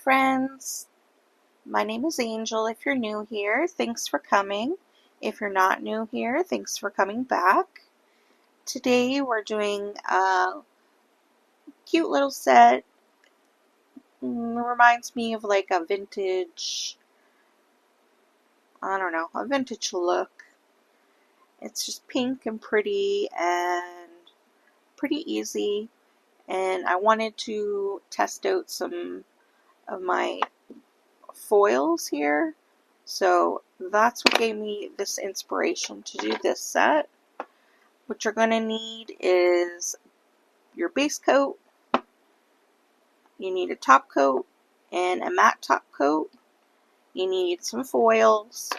friends. My name is Angel. If you're new here, thanks for coming. If you're not new here, thanks for coming back. Today we're doing a cute little set. Reminds me of like a vintage, a vintage look. It's just pink and pretty and pretty easy. And I wanted to test out some of my foils here. So that's what gave me this inspiration to do this set. What you're going to need is your base coat, you need a top coat and a matte top coat, you need some foils.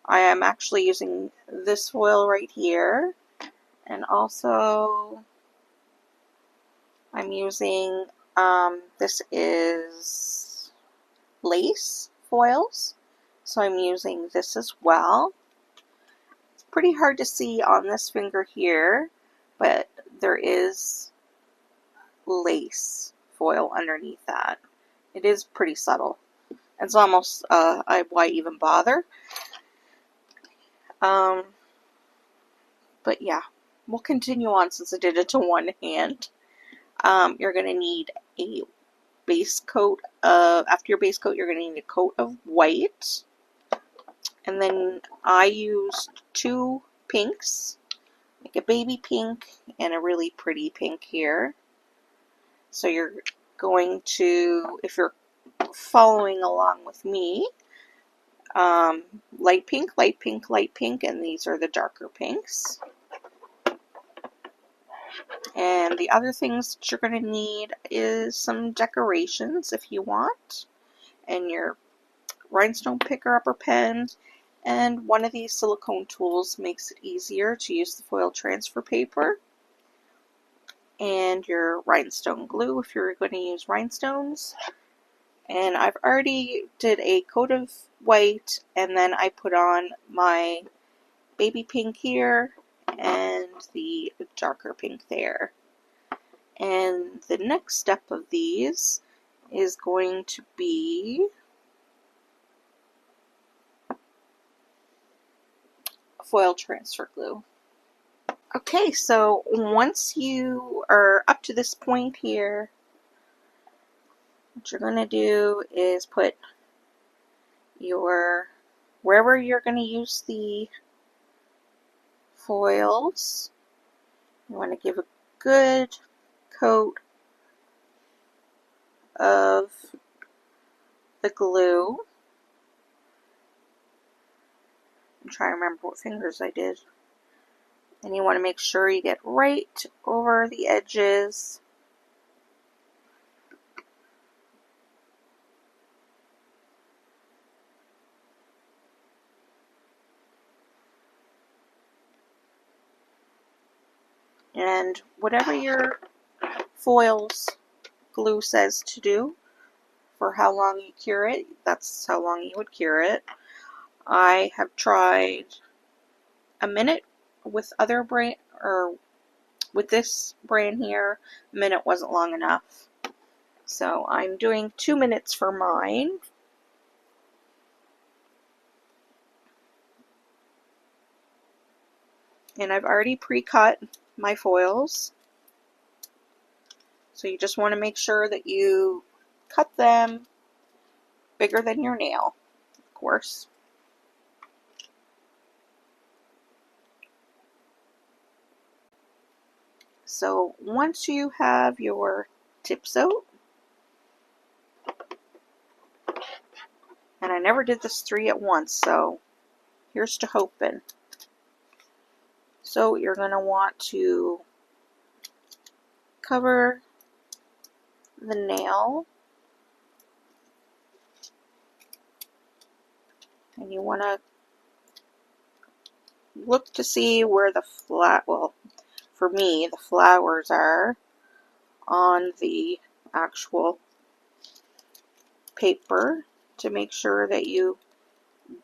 I am actually using this foil right here, and also I'm using, this is lace foils, so I'm using this as well. It's pretty hard to see on this finger here, but there is lace foil underneath that. It is pretty subtle. It's almost, why even bother? But yeah, we'll continue on since I did it to one hand. You're going to need a base coat of, after your base coat, you're going to need a coat of white. And then I used two pinks, like a baby pink and a really pretty pink here. So you're going to, if you're following along with me, light pink, light pink, light pink, and these are the darker pinks. And the other things that you're going to need is some decorations if you want, and your rhinestone picker-upper pen, and one of these silicone tools makes it easier to use the foil transfer paper, and your rhinestone glue if you're going to use rhinestones. And I've already did a coat of white, and then I put on my baby pink here and the darker pink there. And the next step of these is going to be foil transfer glue. Okay, so once you are up to this point here, what you're going to do is put your, wherever you're going to use the foils, you want to give a good coat of the glue. I'm trying to remember what fingers I did. And you want to make sure you get right over the edges. And whatever your foils glue says to do, for how long you cure it, that's how long you would cure it. I have tried a minute with other brand, or with this brand here. A minute wasn't long enough, so I'm doing 2 minutes for mine. And I've already pre-cut my foils, so you just want to make sure that you cut them bigger than your nail, of course. So once you have your tips out, and I never did this 3 at once, so here's to hoping. So you're going to want to cover the nail, and you want to look to see where the well, for me, the flowers are on the actual paper, to make sure that you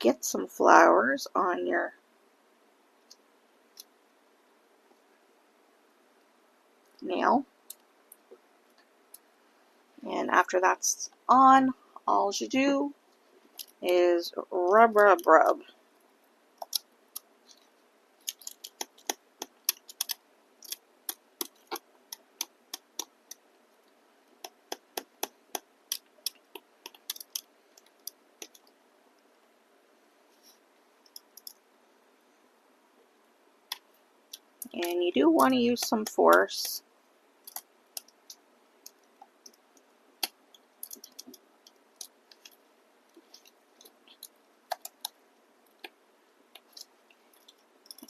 get some flowers on your nail. And after that's on, all you do is rub, rub, rub. And you do want to use some force.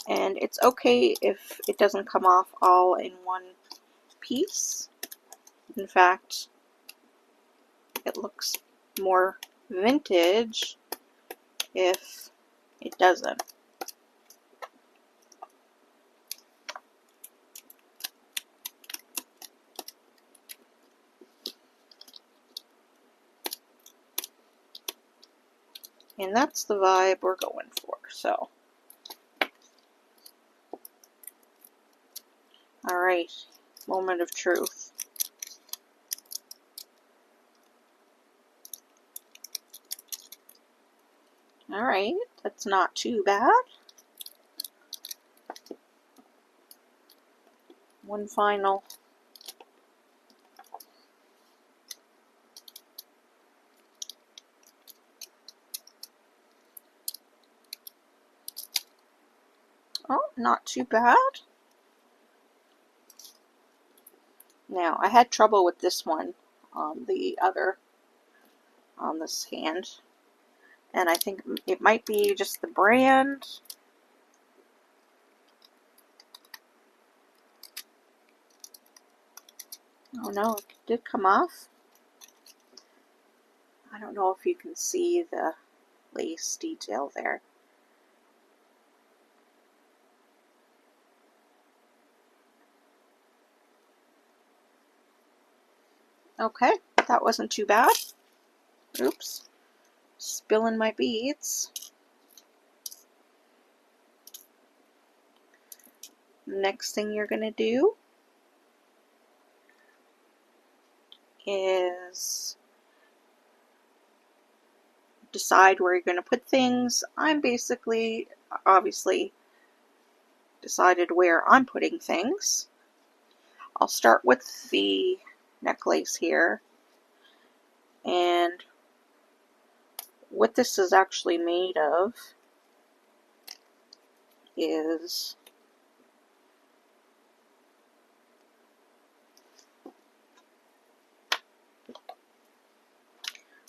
And it's okay if it doesn't come off all in one piece. In fact, it looks more vintage if it doesn't. And that's the vibe we're going for. So, alright, moment of truth. Alright, that's not too bad. One final. Oh, not too bad. Now, I had trouble with this one on this hand. And I think it might be just the brand. Oh no, it did come off. I don't know if you can see the lace detail there. Okay, that wasn't too bad. Oops, spilling my beads. Next thing you're going to do is decide where you're going to put things. I'm basically, obviously, decided where I'm putting things. I'll start with the necklace here. And what this is actually made of is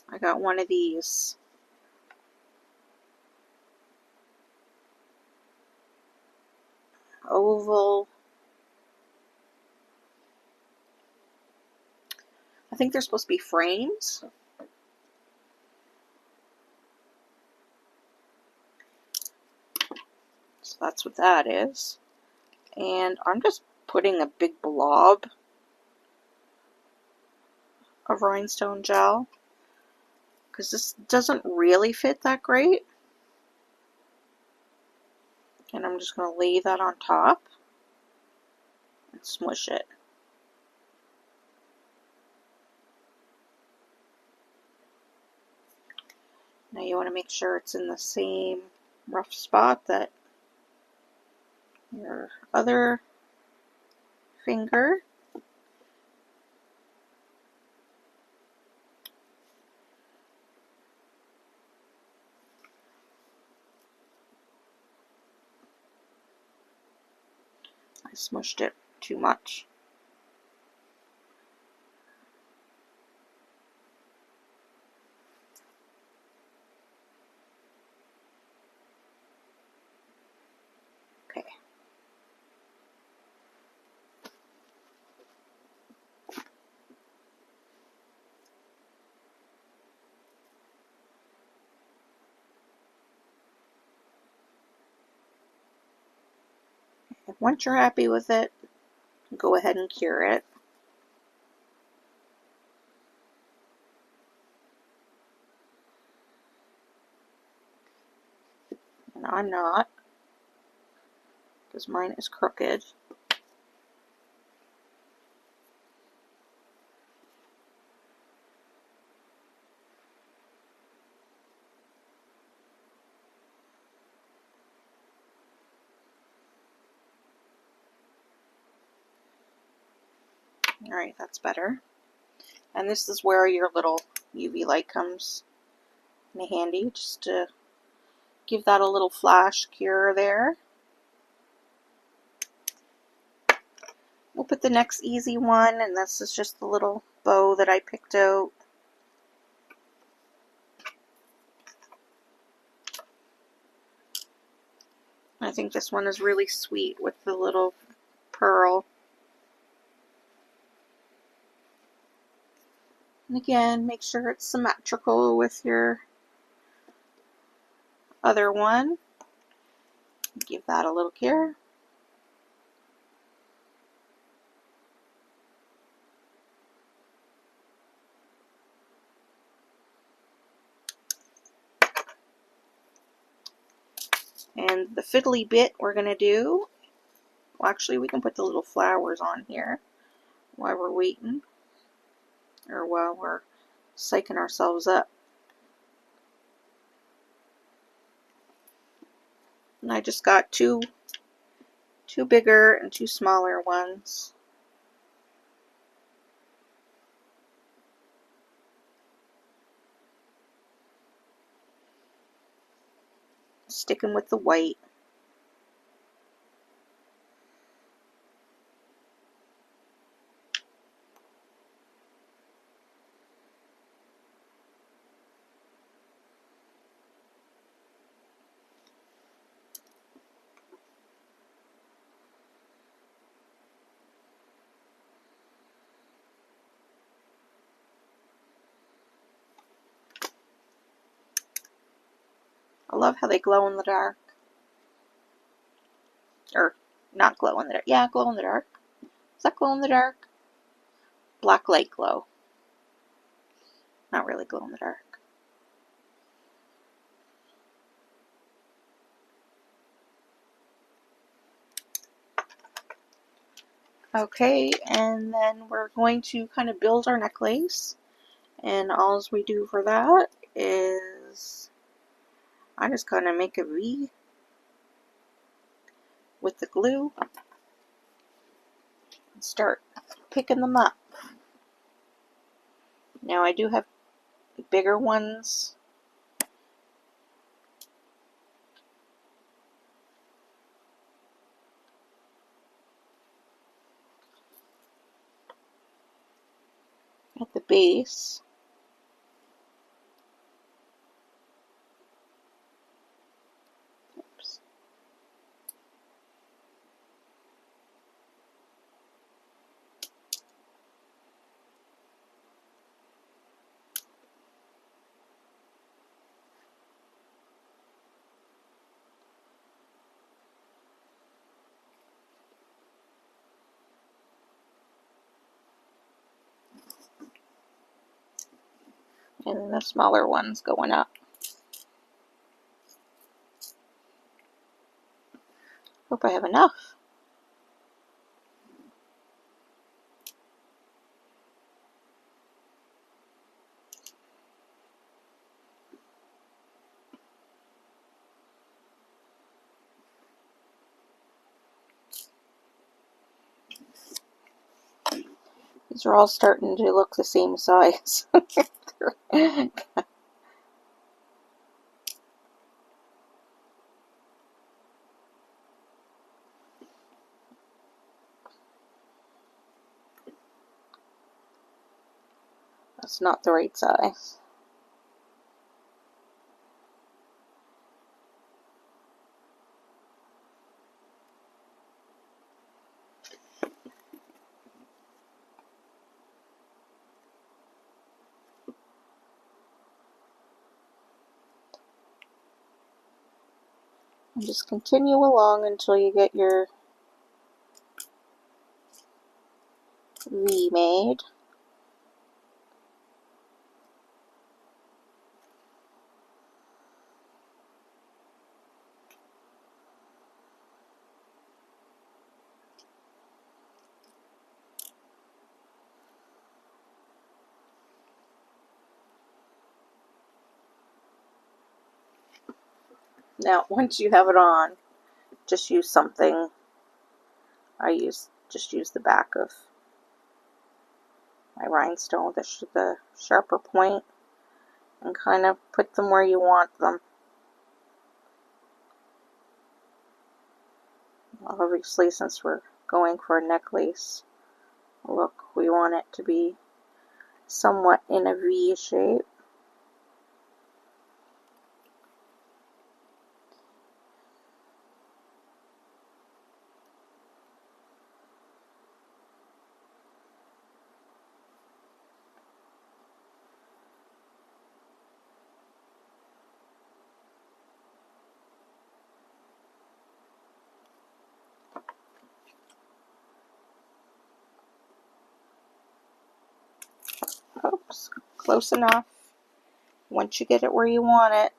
I got one of these oval, I think they're supposed to be frames. So that's what that is. And I'm just putting a big blob of rhinestone gel because this doesn't really fit that great. And I'm just going to lay that on top and smush it. Now you want to make sure it's in the same rough spot that your other finger. I smushed it too much. Okay. Once you're happy with it, go ahead and cure it. And I'm not, because mine is crooked. Alright, that's better. And this is where your little UV light comes in handy, just to give that a little flash cure there. We'll put the next easy one, and this is just the little bow that I picked out. I think this one is really sweet with the little pearl. And again, make sure it's symmetrical with your other one. Give that a little care. And the fiddly bit we're going to do, well, actually we can put the little flowers on here while we're waiting, or while we're psyching ourselves up. And I just got two bigger and two smaller ones. Sticking with the white. I love how they glow in the dark. Or, not glow in the dark. Yeah, glow in the dark. Is that glow in the dark? Black light glow. Not really glow in the dark. Okay, and then we're going to kind of build our necklace. And all we do for that is I just kind of make a V with the glue and start picking them up. Now I do have bigger ones. At the base. Oops. And then the smaller ones going up. Hope I have enough. These are all starting to look the same size. That's not the right size. And just continue along until you get your V made. Now, once you have it on, just use something. Just use the back of my rhinestone with the sharper point and kind of put them where you want them. Obviously, since we're going for a necklace look, we want it to be somewhat in a V shape. Oops, close enough. Once you get it where you want it,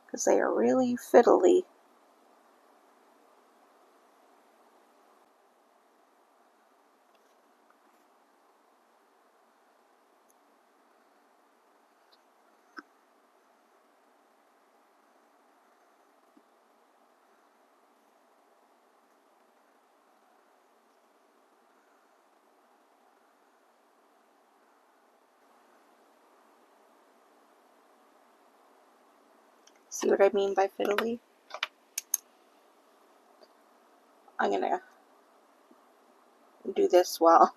because they are really fiddly. See what I mean by fiddly? I'm gonna do this while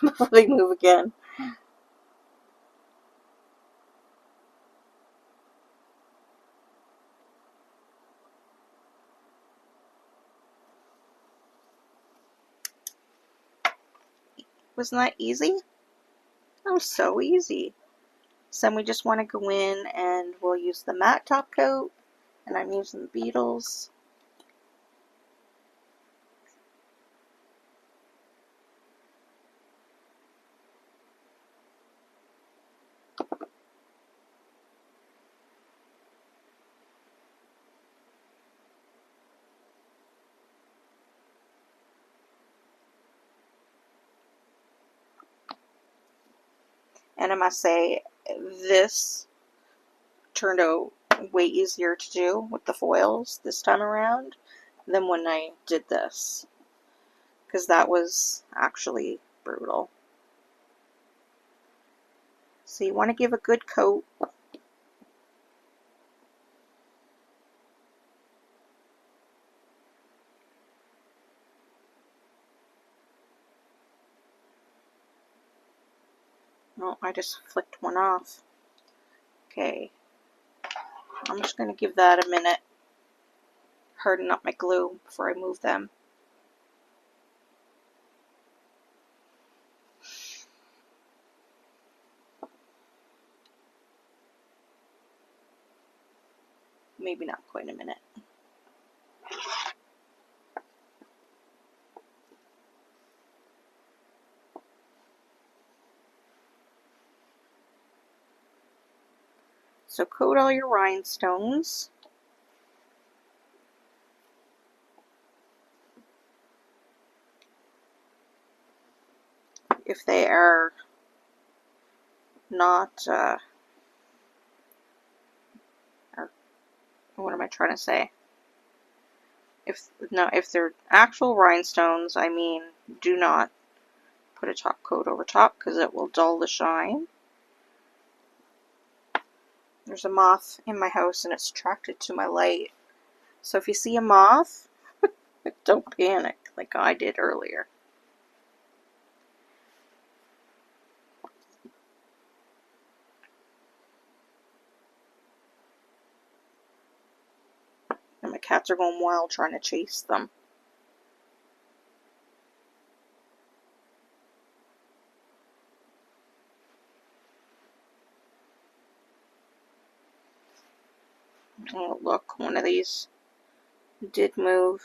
before they move again. Wasn't that easy? That was so easy. So then we just want to go in and we'll use the matte top coat, and I'm using the Beetles. And I must say, this turned out way easier to do with the foils this time around than when I did this, because that was actually brutal. So you want to give a good coat. Oh, I just flicked one off. Okay, I'm just going to give that a minute, harden up my glue before I move them. Maybe not quite a minute. So coat all your rhinestones. If they are not, or what am I trying to say? If they're actual rhinestones, I mean, do not put a top coat over top because it will dull the shine. There's a moth in my house and it's attracted to my light. So if you see a moth, don't panic like I did earlier. And my cats are going wild trying to chase them. Oh, look, one of these did move.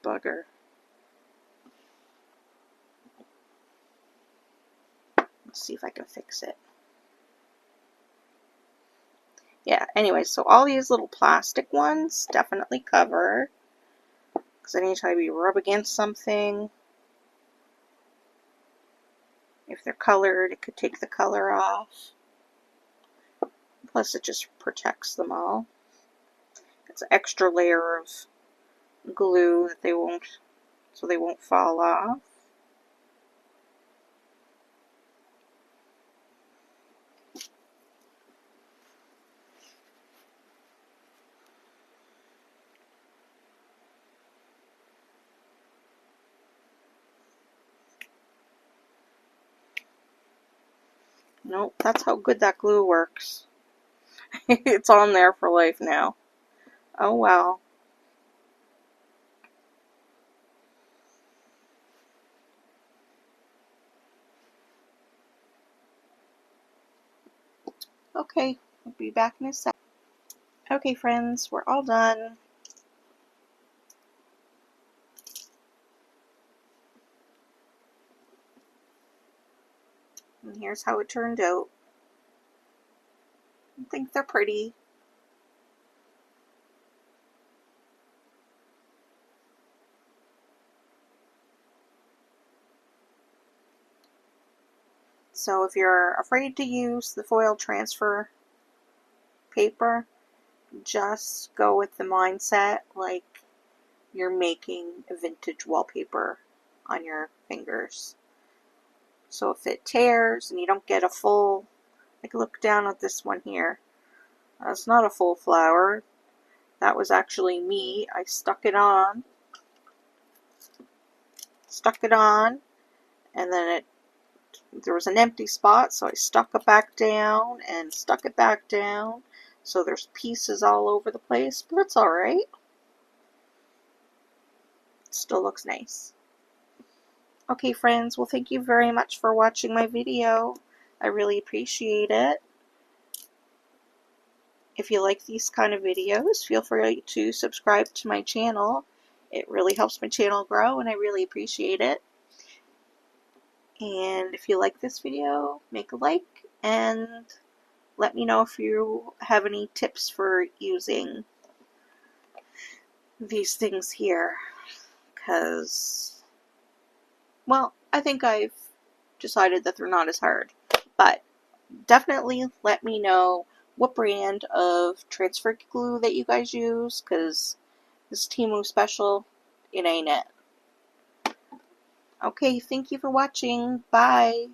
Bugger. Let's see if I can fix it. Yeah, anyway, so all these little plastic ones definitely cover, because anytime you rub against something, if they're colored, it could take the color off. Plus, it just protects them all. It's an extra layer of glue that so they won't fall off. Nope, that's how good that glue works. It's on there for life now. Oh well. Okay, we'll be back in a sec. Okay, friends, we're all done. And here's how it turned out. I think they're pretty. So if you're afraid to use the foil transfer paper, just go with the mindset like you're making a vintage wallpaper on your fingers. So if it tears and you don't get a full, like look down at this one here. That's not a full flower. That was actually me. I stuck it on, and then there was an empty spot, so I stuck it back down and stuck it back down. So there's pieces all over the place, but it's alright. It still looks nice. Okay, friends, well, thank you very much for watching my video. I really appreciate it. If you like these kind of videos, feel free to subscribe to my channel. It really helps my channel grow, and I really appreciate it. And if you like this video, make a like, and let me know if you have any tips for using these things here, because, well, I think I've decided that they're not as hard. But definitely let me know what brand of transfer glue that you guys use, because this Temu special, it ain't it. Okay, thank you for watching. Bye.